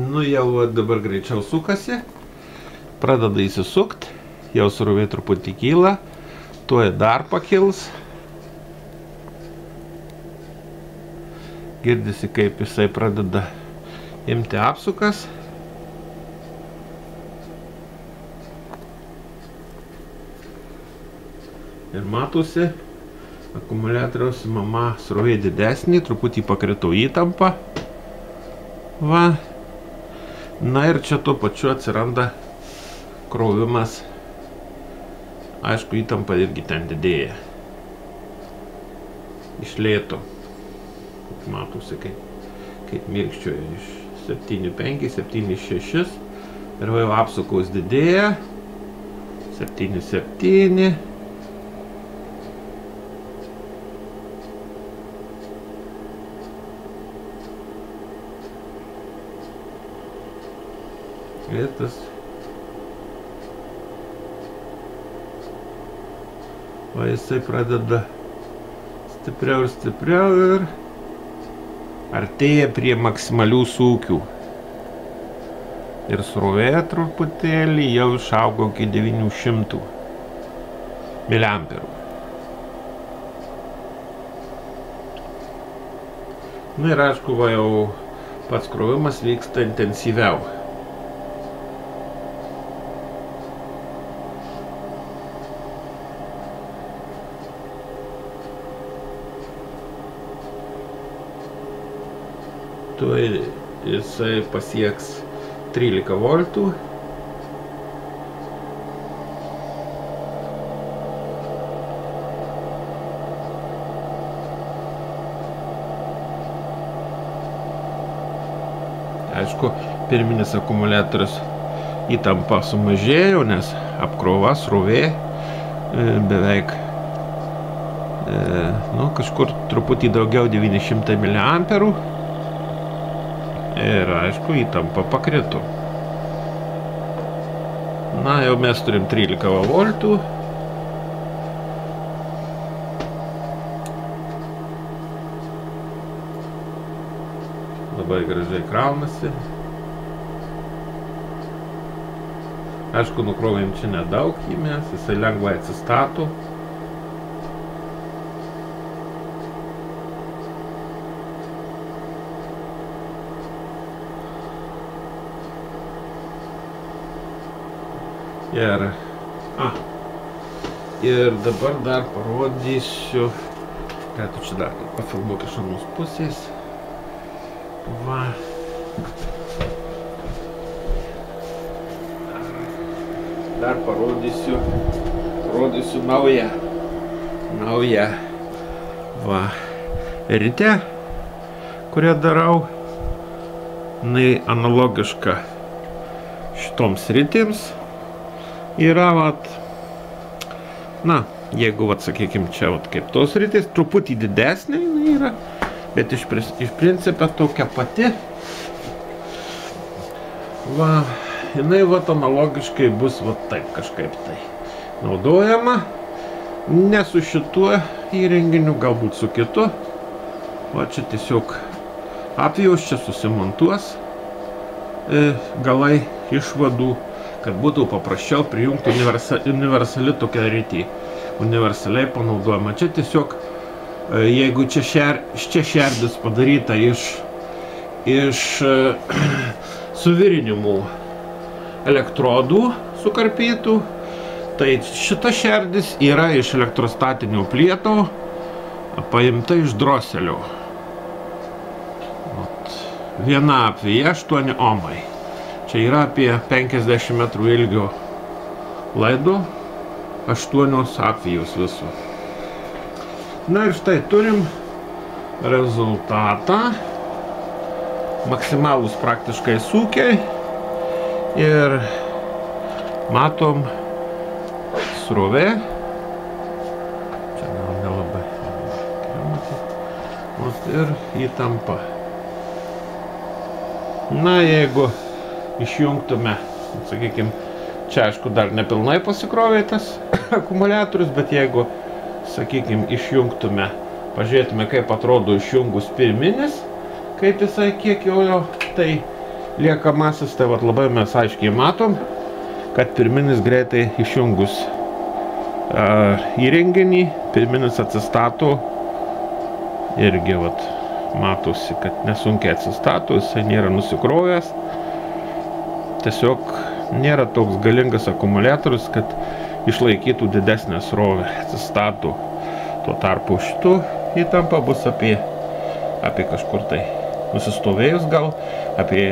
Nu jau dabar greičiau sukasi, pradeda įsisukt, jau srovė truputį kyla, tuoj dar pakils. Girdisi, kaip jisai pradeda imti apsukas. Ir matosi, akumuliatoriaus mama srovė didesnė, truputį pakritau įtampą. Va. Na ir čia tuo pačiu atsiranda krovimas. Aišku, įtampa irgi ten didėja. Iš lėto. Matosi, kaip mirkščioja iš 7,5, 7,6. Ir jau apsukos didėja. 7,7. Ir tas va jisai pradeda stipriau ir stipriau ir artėja prie maksimalių sūkių. Ir srovė truputėlį jau išaugo iki 900 miliamperų. Na ir aišku, va jau pats krovimas vyksta intensyviau. Tuoj jisai pasieks 13 voltų. Aišku, pirminis akumuliatorius įtampa sumažėjo, nes apkrova, srovė beveik kažkur truputį daugiau 900 miliamperų. Ir aišku, įtampa pakrito. Na, jau mes turim 13 voltų. Labai gražiai kraunasi. Aišku, nukrovėm čia nedaug įmės, jisai lengvai atsistato. Ir dabar dar parodysiu, ką tu čia dar pafilmuok iš anos pusės. Va. Dar parodysiu naują. Va. Ryte, kurią darau, jinai analogiška šitoms rytims. Yra, jeigu, sakykim, čia, kaip tos rytis, truputį didesnė jinai yra, bet iš principo tokia pati. Va, jinai, analogiškai bus, taip kažkaip tai naudojama. Ne su šituo įrenginiu, galbūt su kitu. Va, čia tiesiog apvijos, čia susimontuos galai išvadų, kad būtų paprasčiau prijungti universali tokia rytį. Universaliai panaudojama. Čia tiesiog, jeigu čia šerdis padaryta iš suvirinimų elektrodų sukarpytų, tai šita šerdis yra iš elektrostatinio plieto paimta iš droselio. Viena apvija 8 ohmai. Čia yra apie 50 metrų ilgio laido, 8 apvijos visų. Na ir štai turim rezultatą. Maksimalūs praktiškai sūkiai. Ir matom srovė. Čia gal nelabai. Ir įtampa. Na, jeigu išjungtume, sakykime, čia aišku dar nepilnai pasikrovė tas akumuliatorius, bet jeigu, sakykime, išjungtume, pažiūrėtume, kaip atrodo išjungus pirminis, kaip jisai kiek jo, tai liekamasis, tai vat labai mes aiškiai matom, kad pirminis greitai išjungus įrenginį, pirminis atsistato, irgi vat matosi, kad nesunkiai atsistato, jisai nėra nusikrovęs, tiesiog nėra toks galingas akumuliatorius, kad išlaikytų didesnę srovę, atsistato. Tuo tarpu šitų įtampa bus apie kažkur tai nusistovėjus gal apie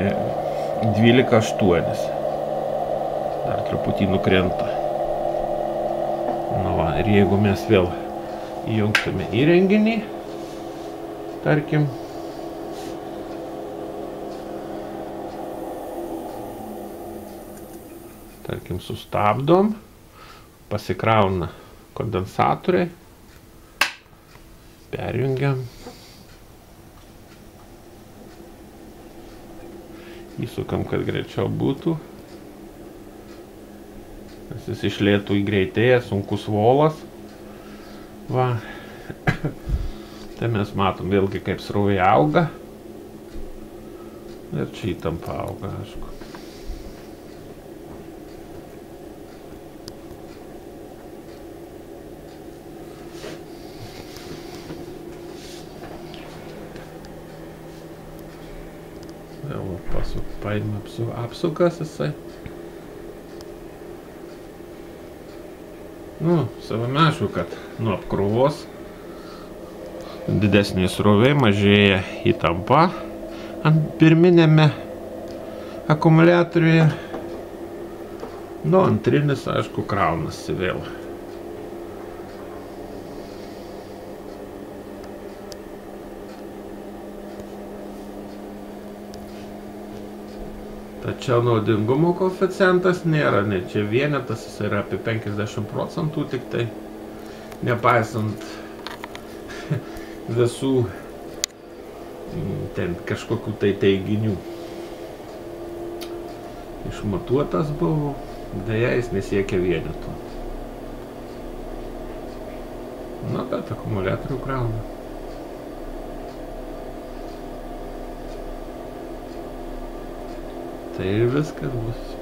12,8. Dar truputį nukrenta. Nu va, ir jeigu mes vėl įjungtume įrenginį, tarkim, sustabdom, pasikrauna kondensatoriai, perjungiam, įsukam, kad greičiau būtų, nes jis iš lėto įgreitėja, sunkus volas, va, tai mes matom vėlgi, kaip srovė auga, ir čia įtampa auga, aišku. Paėmė apsukas jisai. Nu, savame aišku, kad nuo apkrovos didesnė srovė, mažėja įtampa ant pirminėme akumuliatoriuje. Nu, antrinis, aišku, kraunasi vėl. Tačiau naudingumo koeficientas nėra, ne čia vienetas, jis yra apie 50% tik tai, nepaisant visų ten kažkokių tai teiginių. Išmatuotas buvo, deja jis nesiekia vienetų. Na, bet akumuliatorių krauna. Tai ir viskas bus.